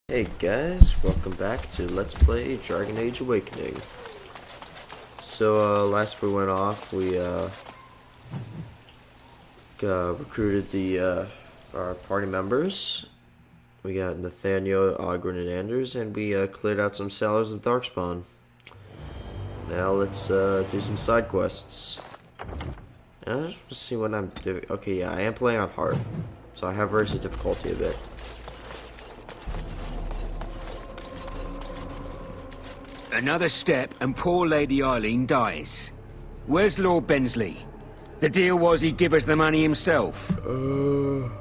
Hey guys, welcome back to Let's Play Dragon Age Awakening. So, last we went off, we, recruited our party members. We got Nathaniel, Ogren, and Anders, and we, cleared out some cellars of Darkspawn. Now let's, do some side quests. And I just want to see what I'm doing. Okay, yeah, I am playing on hard, so I have raised the difficulty a bit. Another step and poor Lady Eileen dies. Where's Lord Bensley? The deal was he'd give us the money himself. Lord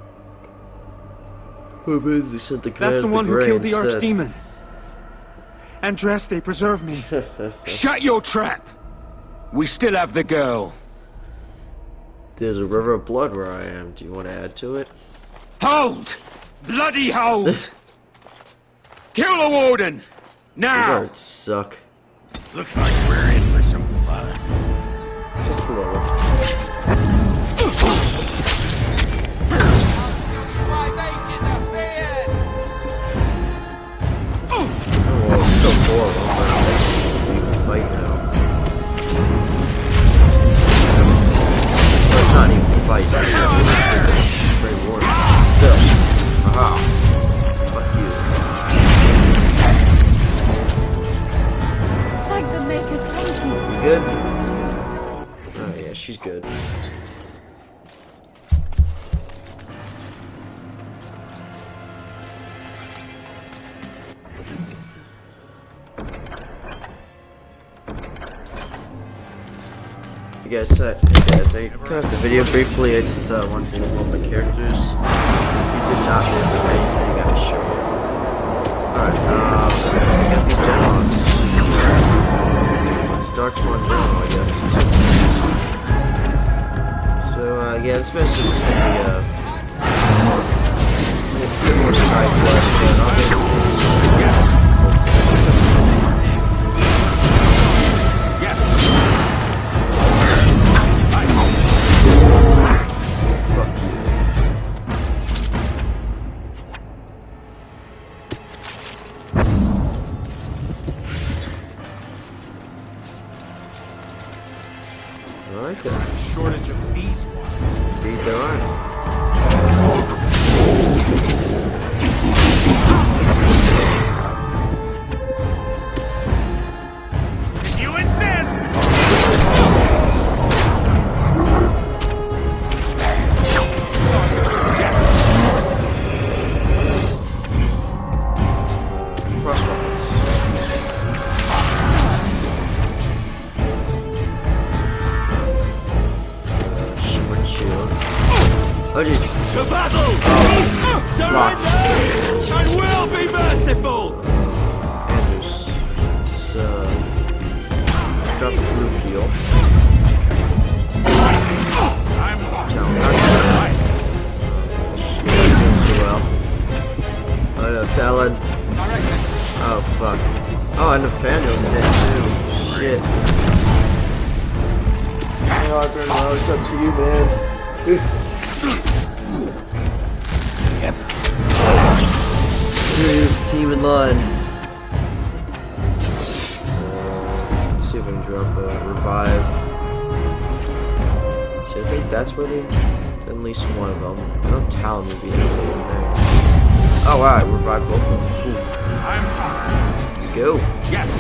Bensley sent the command That's the one who killed the instead. Archdemon. Andraste, preserve me. Shut your trap! We still have the girl. There's a river of blood where I am. Do you want to add to it? Hold! Bloody hold! Kill the warden! Now! Words suck. Looks like we're in for some fun. Just a little. Oh, well, it's so horrible. I'm gonna fight now. Well, it's not even a fight. It's very warning. Still. Aha. Fuck you. You good? Oh yeah, she's good. Hey guys, I cut off the video briefly. I just wanted to know my characters. You did not miss anything I showed you. Alright, so let's get these dialogues. Darkspawn general, I guess. So, yeah, this message is gonna be, a bit more side quest, but I'll get into this. Fuck you. Alright then. Shortage of beeswax. Indeed there are. If you insist! Frost weapons. Shimmered shield. Oh jeez. To battle! Surrender! And we'll be merciful! Anders. So, drop the blue peel. I'm Tell me how doing too well. Oh no, Talon. Oh fuck. Oh, and Nathaniel's dead too. Shit. Hang on, Bruno, it's up to you, man. Here's team in line. Let's see if I can drop a revive. See, I think that's where they. At least one of them. I know Talon would be in there. Oh wow, I revived both of them. Cool. fine. Let's go. Yes.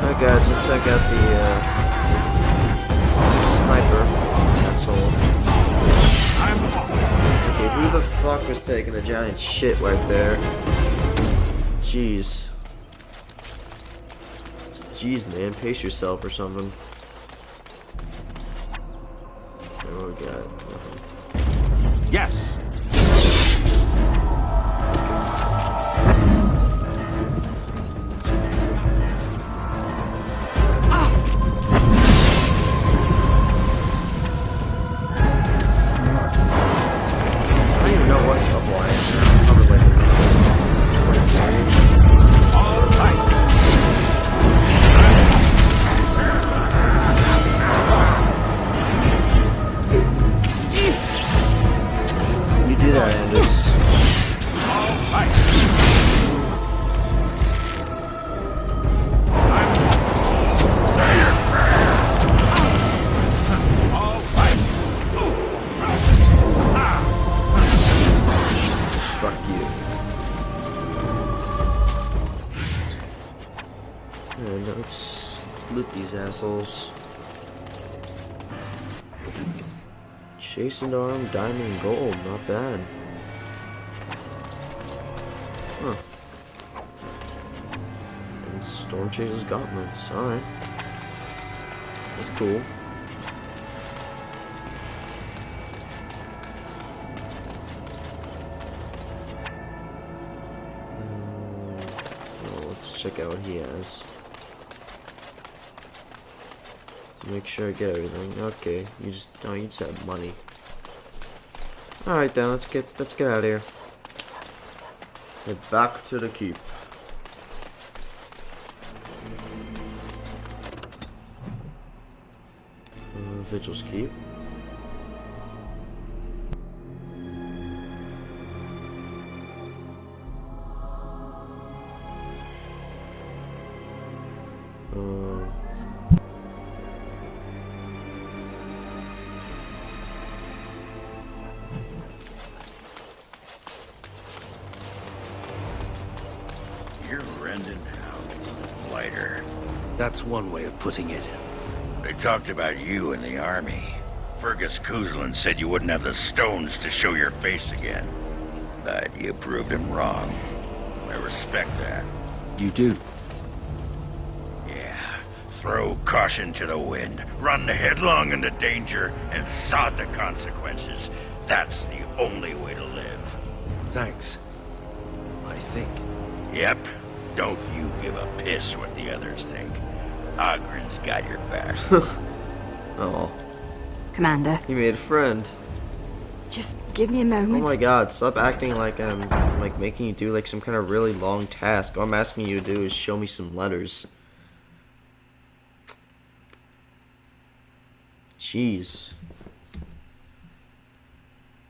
Alright guys, let's check out the sniper asshole. Okay, who the fuck was taking a giant shit right there? Jeez. Jeez man, pace yourself or something. Oh we got nothing. Yes. loot these assholes. Chasing arm, diamond, and gold. Not bad. Huh. And Storm Chaser's gauntlets. Alright. That's cool. Well, let's check out what he has. Make sure I get everything. Okay, you just have money. Alright then, let's get out of here. Head back to the keep. Vigil's keep. You're rending out, blighter. That's one way of putting it. They talked about you in the army. Fergus Kuzlin said you wouldn't have the stones to show your face again. But you proved him wrong. I respect that. You do? Yeah. Throw caution to the wind, run headlong into danger, and sod the consequences. That's the only way to live. Thanks. I think. Yep. Don't you give a piss what the others think. Ogren's got your back. Oh, Commander, he made a friend. just give me a Oh moment. my god, stop acting like I'm like making you do like some kind of really long task. All I'm asking you to do is show me some letters. Jeez.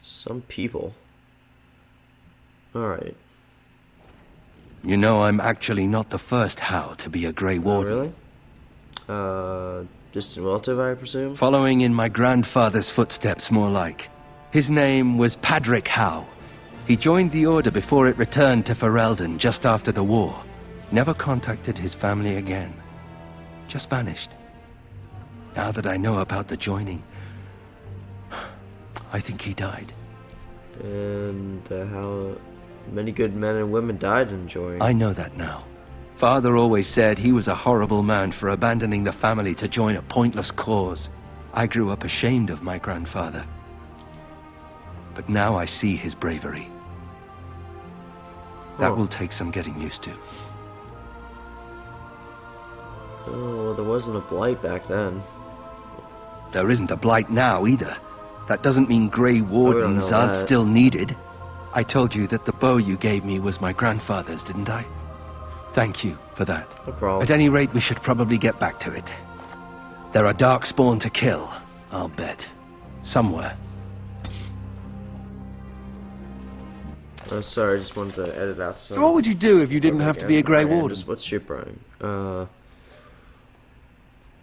Some people. Alright. You know, I'm actually not the first How to be a Grey Oh, Warden. really? Distant relative, I presume? Following in my grandfather's footsteps, more like. His name was Padric Howe. He joined the Order before it returned to Ferelden just after the war. Never contacted his family again. Just vanished. Now that I know about the joining, I think he died. And how many good men and women died in Joy. I know that now. Father always said he was a horrible man for abandoning the family to join a pointless cause. I grew up ashamed of my grandfather. But now I see his bravery. That will take some getting used to. Oh, well, there wasn't a blight back then. There isn't a blight now either. That doesn't mean Grey Wardens know aren't that. still needed. I told you that the bow you gave me was my grandfather's, didn't I? Thank you for that. No problem. At any rate, we should probably get back to it. There are darkspawn to kill, I'll bet. Somewhere. Oh, sorry, I just wanted to edit out some. So what would you do if you didn't have to be a Grey Warden? Just what's ship Brian?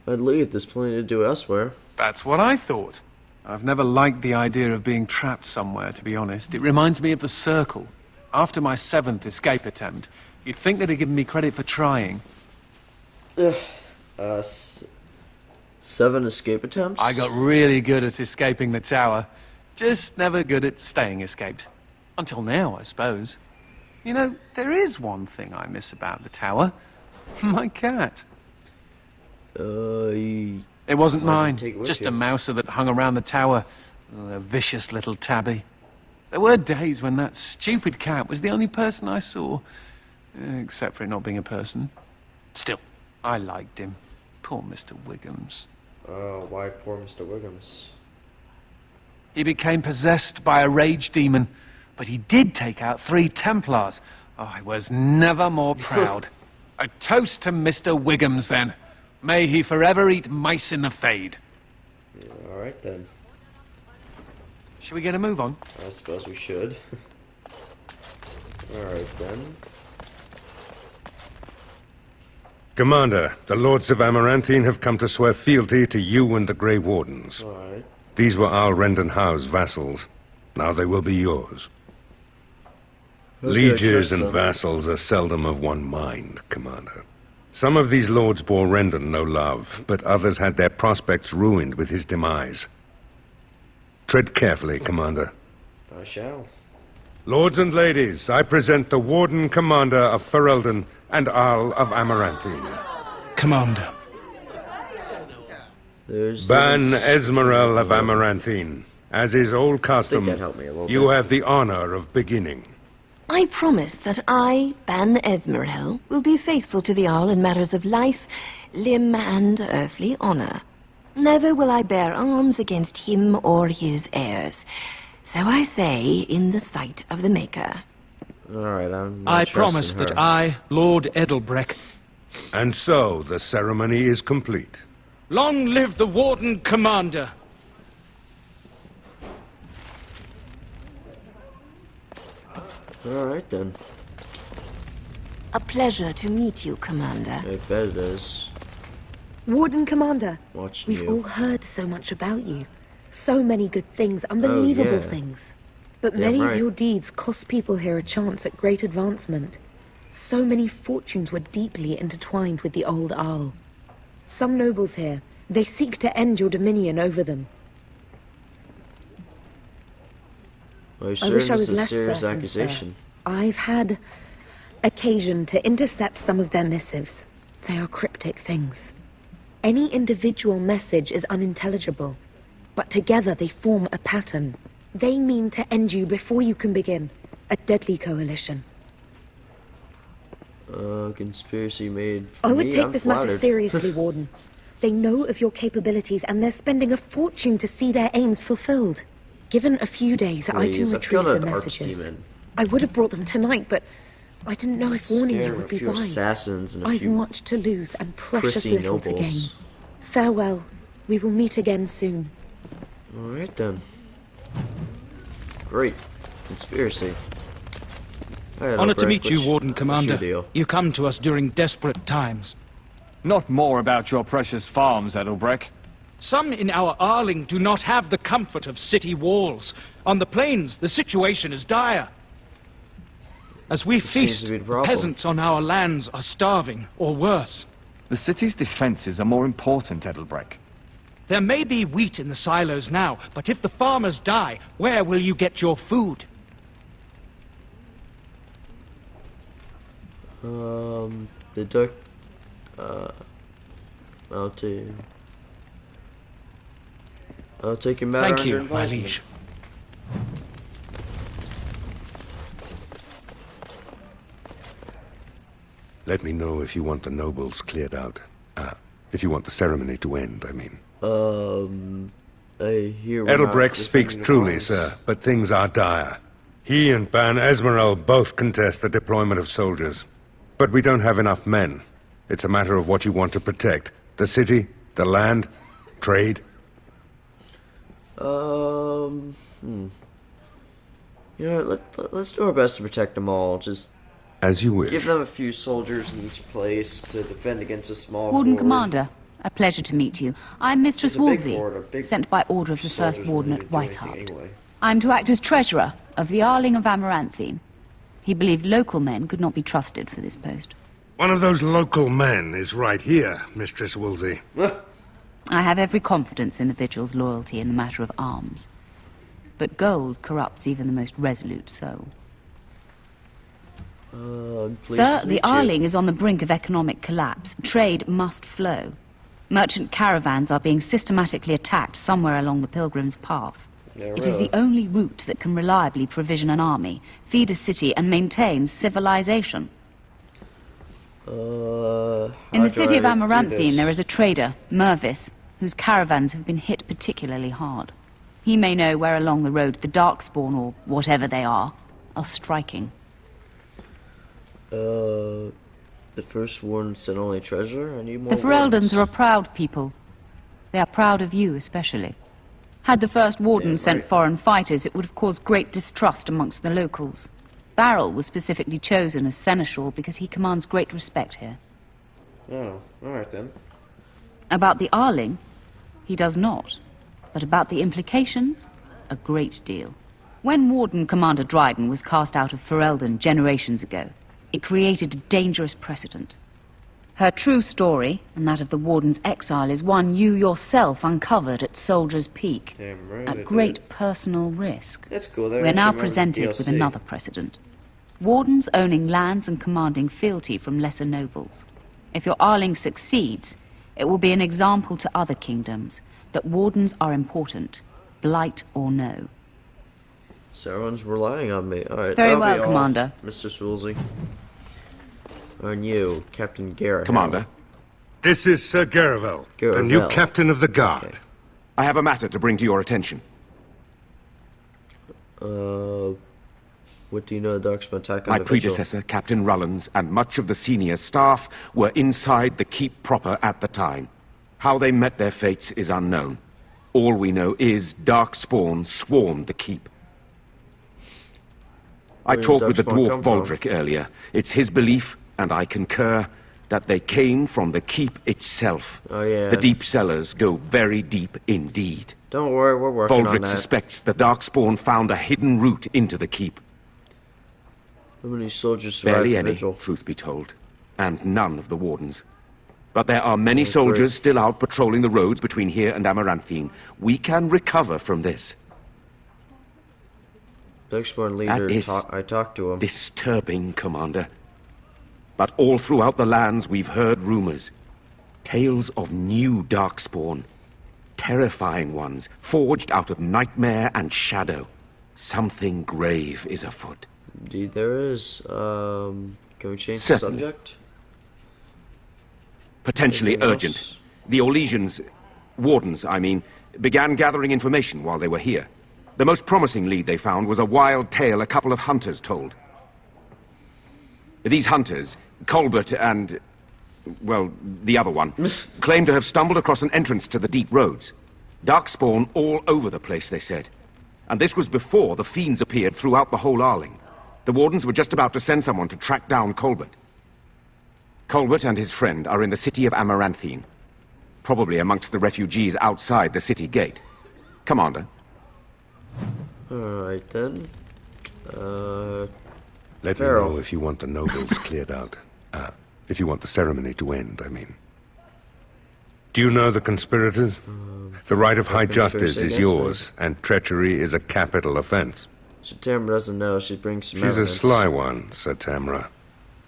I'd leave. There's plenty to do elsewhere. That's what I thought. I've never liked the idea of being trapped somewhere, to be honest. It reminds me of the Circle. After my 7th escape attempt, you'd think they'd have given me credit for trying. 7 escape attempts? I got really good at escaping the tower. Just never good at staying escaped. Until now, I suppose. You know, there is one thing I miss about the tower. My cat. It wasn't Why mine, didn't you take it with just you? a mouser that hung around the tower. A vicious little tabby. There were days when that stupid cat was the only person I saw. Except for it not being a person. Still, I liked him. Poor Mr. Wiggums. Oh, why poor Mr. Wiggums? He became possessed by a rage demon, but he did take out 3 Templars. Oh, I was never more proud. A toast to Mr. Wiggums, then. May he forever eat mice in the fade. Yeah, alright then. Shall we get a move on? I suppose we should. Alright then. Commander, the Lords of Amaranthine have come to swear fealty to you and the Grey Wardens. Alright. These were Al Rendenhau's vassals. Now they will be yours. Okay, Lieges trust and them. vassals are seldom of one mind, Commander. Some of these lords bore Rendon no love, but others had their prospects ruined with his demise. Tread carefully, Commander. I shall. Lords and ladies, I present the Warden Commander of Ferelden and Arl of Amaranthine. Commander. There's Ban the- Esmerel of Amaranthine. As is old custom, that'd help me a little you bit. have the honor of beginning. I promise that I, Ban Esmerel, will be faithful to the Arl in matters of life, limb, and earthly honor. Never will I bear arms against him or his heirs. So I say, in the sight of the Maker. Alright, I'm not I trusting promise her. that I, Lord Edelbreck, And so, the ceremony is complete. long live the Warden Commander. Alright then. A pleasure to meet you, Commander. I bet it is. Warden Commander, Watching we've you. all heard so much about you. So many good things, unbelievable yeah. things. But Damn many right. of your deeds cost people here a chance at great advancement. So many fortunes were deeply intertwined with the old Arl. Some nobles here, they seek to end your dominion over them. Are you I certain wish I this was is a less serious certain, accusation? sir. I've had occasion to intercept some of their missives. They are cryptic things. Any individual message is unintelligible, but together they form a pattern. They mean to end you before you can begin. A deadly coalition. Conspiracy made for I would me, take I'm this matter flattered. seriously, Warden. They know of your capabilities, and they're spending a fortune to see their aims fulfilled. Given a few days, I can Please, I've retrieve killed the an messages. archdemon. I would have brought them tonight, but I didn't know if warning you Scaring would a be few wise. assassins and a I've few much to lose and precious prissy little to gain. nobles. Farewell. We will meet again soon. Alright then. Great. Conspiracy. Alright, Honor to Albrecht, meet you, what's- Warden what's Commander. your deal? You come to us during desperate times. Not more about your precious farms, Edelbreck. Some in our Arling do not have the comfort of city walls. On the plains, the situation is dire. As we seems feast, to be the problem. peasants on our lands are starving, or worse. The city's defenses are more important, Edelbreck. There may be wheat in the silos now, but if the farmers die, where will you get your food? The duck. I'll take your matter Thank under you, my advisement. liege. Let me know if you want the nobles cleared out. If you want the ceremony to end, I mean. I hear we're not Edelbrecht speaks defending the truly, farms. sir, but things are dire. He and Ban Esmerel both contest the deployment of soldiers. But we don't have enough men. It's a matter of what you want to protect. The city, the land, trade. You know what, let's do our best to protect them all. Just As you wish. give them a few soldiers in each place to defend against a small Warden horde. Commander, a pleasure to meet you. I'm Mistress There's a big Wolsey, horde of big sent by order of the First soldiers Warden wouldn't at do White anything Hart. anyway. I'm to act as treasurer of the Arling of Amaranthine. He believed local men could not be trusted for this post. One of those local men is right here, Mistress Woolsey. I have every confidence in the Vigil's loyalty in the matter of arms. But gold corrupts even the most resolute soul. Pleased Sir, to the meet you. Arling is on the brink of economic collapse. Trade must flow. Merchant caravans are being systematically attacked somewhere along the Pilgrim's Path. Yeah, It is really. the only route that can reliably provision an army, feed a city, and maintain civilization. In the city of Amaranthine, there is a trader, Mervis, whose caravans have been hit particularly hard. He may know where along the road the Darkspawn, or whatever they are striking. The first warden sent only treasure. I need more. The Fereldans wardens. are a proud people. They are proud of you, especially. Had the first warden Yeah, sent right. foreign fighters, it would have caused great distrust amongst the locals. Barrel was specifically chosen as seneschal because he commands great respect here. Oh, all right then. About the Arling, he does not. But about the implications, a great deal. When Warden Commander Dryden was cast out of Ferelden generations ago, it created a dangerous precedent. Her true story, and that of the Warden's exile, is one you yourself uncovered at Soldier's Peak, Damn right I at did. great personal risk. That's cool. We're now presented with another precedent. Wardens owning lands and commanding fealty from lesser nobles. If your Arling succeeds, it will be an example to other kingdoms that Wardens are important, blight or no. So everyone's relying on me. Alright. Very that'll well, be all, Commander. Mr. Swoolsey. And you, Captain Garrett. Commander. This is Sir Garavel, the new Garavel. captain of the guard. Okay. I have a matter to bring to your attention. What do you know of the Darkspawn attack on My the Vigil? predecessor, Captain Rullans, and much of the senior staff were inside the keep proper at the time. How they met their fates is unknown. All we know is Darkspawn swarmed the keep. I Where did talked with the Darkspawn dwarf come from? Voldrick earlier. It's his belief, and I concur, that they came from the keep itself. Oh, yeah. The deep cellars go very deep indeed. Don't worry, we're working on Voldrick that. suspects the Darkspawn found a hidden route into the keep. How many soldiers survived Barely the any, Vigil? truth be told. And none of the Wardens. But there are many Oh, soldiers great. still out patrolling the roads between here and Amaranthine. We can recover from this. Darkspawn leader, That is I talked to him. disturbing, Commander. But all throughout the lands we've heard rumors. Tales of new Darkspawn. Terrifying ones, forged out of nightmare and shadow. Something grave is afoot. Indeed there is. Can we change Certainly. the subject? Potentially Anything urgent. else? The Orlesians, Wardens, I mean, began gathering information while they were here. The most promising lead they found was a wild tale a couple of hunters told. These hunters, Colbert and, well, the other one, claimed to have stumbled across an entrance to the deep roads. Darkspawn all over the place, they said. And this was before the fiends appeared throughout the whole Arling. The Wardens were just about to send someone to track down Colbert. Colbert and his friend are in the city of Amaranthine. Probably amongst the refugees outside the city gate. Commander. Alright then. Let Farrell. me know if you want the nobles cleared out. If you want the ceremony to end, I mean. Do you know the conspirators? The right of high justice conspiracy is against yours, and treachery is a capital offense. So Tamra doesn't know. She brings some She's a evidence. sly one, said Tamra,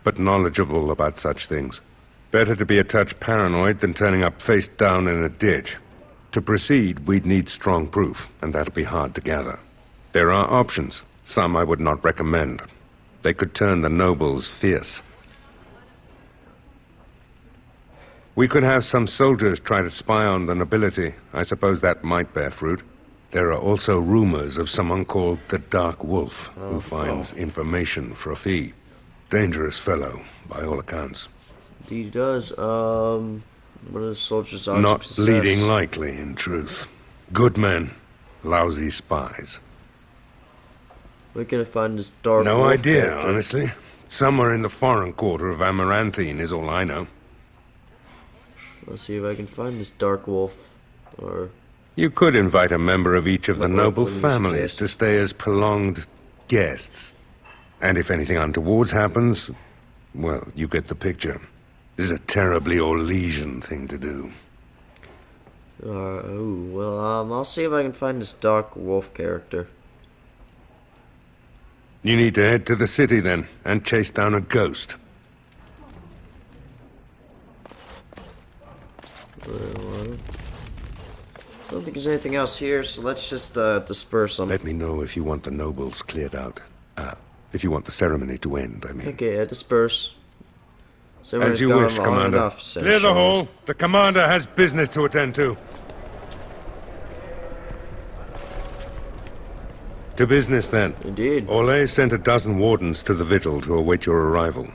but knowledgeable about such things. Better to be a touch paranoid than turning up face down in a ditch. To proceed, we'd need strong proof, and that'll be hard to gather. There are options, some I would not recommend. They could turn the nobles fierce. We could have some soldiers try to spy on the nobility. I suppose that might bear fruit. There are also rumors of someone called the Dark Wolf, who finds information for a fee. Dangerous fellow, by all accounts. Indeed he does. What are the soldiers' odds of Not success? leading likely, in truth. Good men, lousy spies. We're gonna find this dark No wolf idea, character. honestly. Somewhere in the foreign quarter of Amaranthine is all I know. Let's see if I can find this dark wolf. Or You could invite a member of each of the Like noble what would you families suggest? to stay as prolonged guests. And if anything untowards happens, well, you get the picture. This is a terribly Orlesian thing to do. I'll see if I can find this dark wolf character. You need to head to the city then, and chase down a ghost. I don't think there's anything else here, so let's just disperse them. Let me know if you want the nobles cleared out. If you want the ceremony to end, I mean. Okay, disperse. So As you everyone's wish, gone long Commander. enough, says Clear the Sean. hall. The commander has business to attend to. To business, then. Indeed. Orlais sent a dozen wardens to the vigil to await your arrival.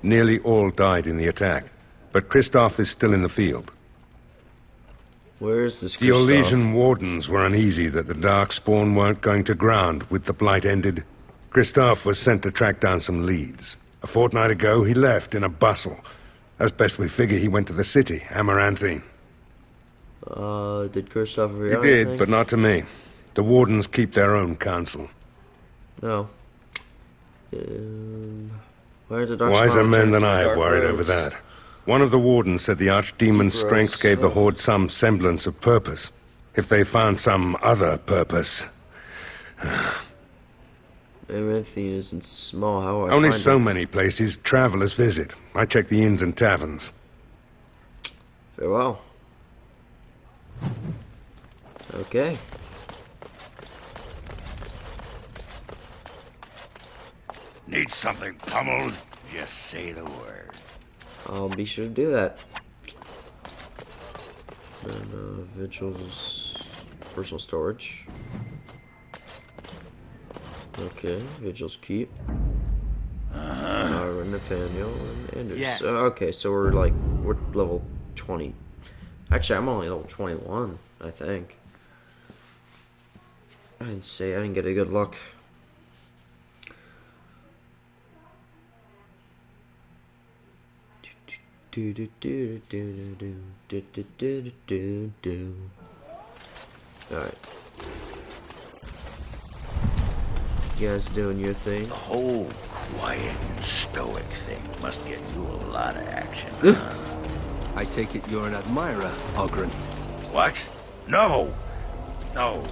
Nearly all died in the attack, but Christoph is still in the field. Where is this The Christoph? Orlesian wardens were uneasy that the Darkspawn weren't going to ground with the blight ended. Christoph was sent to track down some leads. A fortnight ago, he left in a bustle. As best we figure, he went to the city, Amaranthine. Did Christoph He reveal did, anything? but not to me. The wardens keep their own counsel. No. Why are the Darkspawn Wiser men returning than to I have dark worried roads? over that. One of the wardens said the archdemon's Gross. strength gave the Horde some semblance of purpose. If they found some other purpose... Amaranthine isn't small. How do I Only find so it? many places travelers visit. I check the inns and taverns. Farewell. Okay. Need something pummeled? Just say the word. I'll be sure to do that. And, Vigil's personal storage. Okay, Vigil's keep. Nathaniel and Anders. Yes. Okay, so we're level 20. Actually, I'm only level 21, I think. I didn't get a good look. Alright. You guys doing your thing? The whole quiet and stoic thing must get you a lot of action. I take it you're an admirer, Ogren. What? No! No.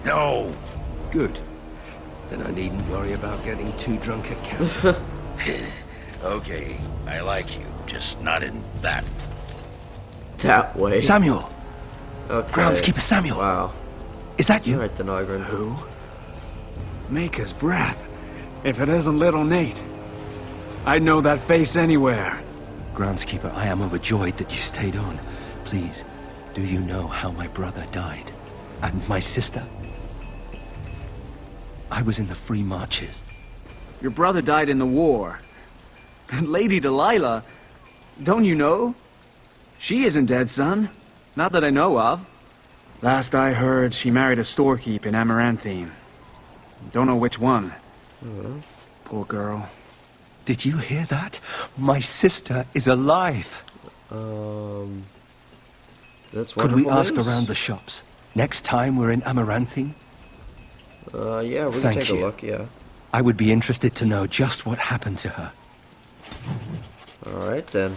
No! Good. Then I needn't worry about getting too drunk at camp. Okay, I like you, just not in that. That way. Samuel! Okay. Groundskeeper Samuel! Wow. Is that you? Alright then, Ogren. Who? Maker's breath. If it isn't little Nate. I'd know that face anywhere. Groundskeeper, I am overjoyed that you stayed on. Please, do you know how my brother died? And my sister? I was in the Free Marches. Your brother died in the war. And Lady Delilah, don't you know? She isn't dead, son. Not that I know of. Last I heard, she married a storekeep in Amaranthine. Don't know which one. Poor girl. Did you hear that? My sister is alive. That's Could we wonderful ask news. around the shops? Next time we're in Amaranthine? Yeah, we can Thank take you. a look, yeah. I would be interested to know just what happened to her. Alright then.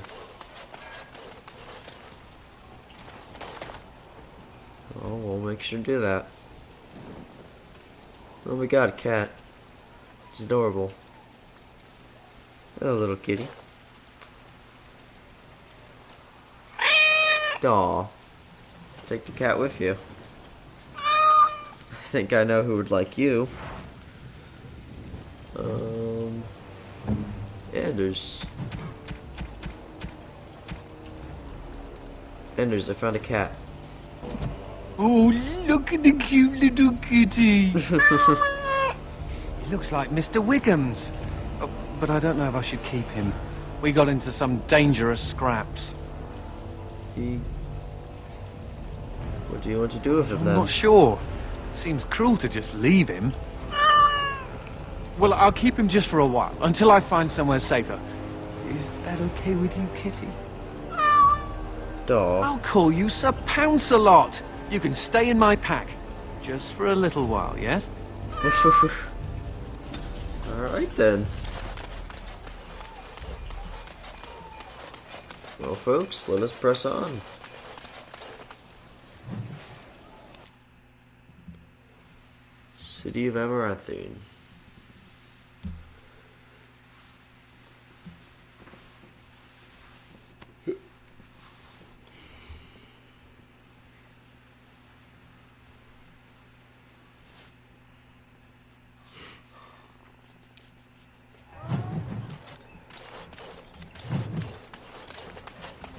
Oh, we'll make sure to do that. Oh, we got a cat. It's adorable. Hello, little kitty. Aw. Take the cat with you. I think I know who would like you. Anders. Anders, I found a cat. Oh, look at the cute little kitty. He looks like Mr. Wiggum's. Oh, but I don't know if I should keep him. We got into some dangerous scraps. What do you want to do with him I'm then? not sure. Seems cruel to just leave him. Well, I'll keep him just for a while, until I find somewhere safer. Is that okay with you, kitty? Dog. I'll call you Sir Pounce-a-lot. You can stay in my pack. Just for a little while, yes? Alright then. Well, folks, let us press on. City of Amaranthine.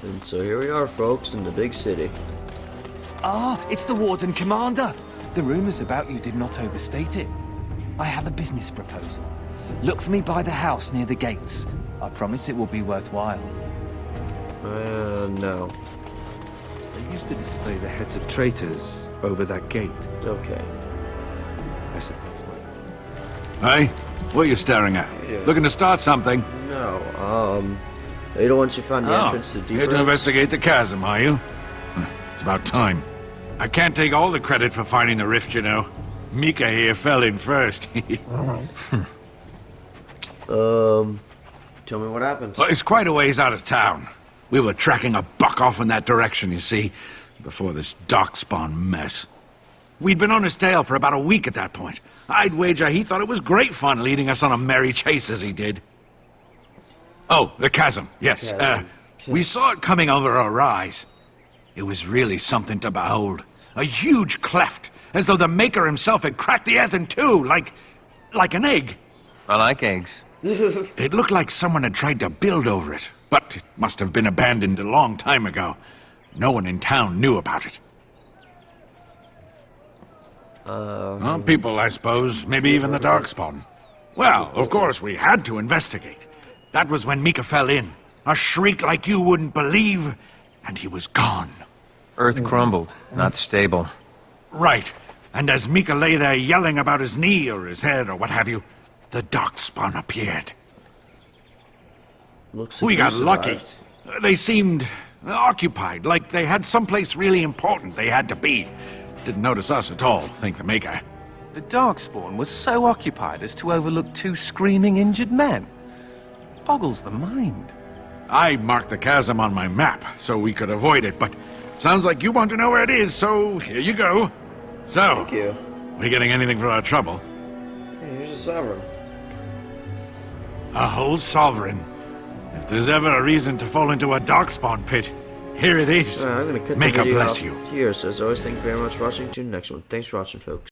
And so here we are, folks, in the big city. Ah, it's the Warden Commander. The rumors about you did not overstate it. I have a business proposal. Look for me by the house near the gates. I promise it will be worthwhile. No. They used to display the heads of traitors over that gate. Okay. I suppose. Hey, what are you staring at? Yeah. Looking to start something? No, you're the ones who found the entrance to deep here to roads? investigate the chasm, are you? It's about time. I can't take all the credit for finding the rift, you know. Mika here fell in first. Tell me what happened. Well, it's quite a ways out of town. We were tracking a buck off in that direction, you see, before this darkspawn mess. We'd been on his tail for about a week at that point. I'd wager he thought it was great fun leading us on a merry chase as he did. Oh, the chasm, yes. We saw it coming over a rise. It was really something to behold. A huge cleft, as though the Maker himself had cracked the earth in two, like an egg. I like eggs. It looked like someone had tried to build over it, but it must have been abandoned a long time ago. No one in town knew about it. Well, people, I suppose. Maybe even the Darkspawn. Well, of course, we had to investigate. That was when Mika fell in. A shriek like you wouldn't believe, and he was gone. Earth crumbled, not stable. Right. And as Mika lay there yelling about his knee or his head or what have you, the Darkspawn appeared. Looks we like got lucky. survived. They seemed occupied, like they had someplace really important they had to be. Didn't notice us at all, thank the Maker. The Darkspawn was so occupied as to overlook 2 screaming injured men. Boggles the mind. I marked the chasm on my map so we could avoid it, but sounds like you want to know where it is, so here you go. So, Thank you. we getting anything for our trouble? Hey, here's a sovereign. A whole sovereign. If there's ever a reason to fall into a Darkspawn pit, here it is. I'm gonna cut Make the a video bless off you. here. So as always, thank you very much for watching. Tune in the next one. Thanks for watching, folks.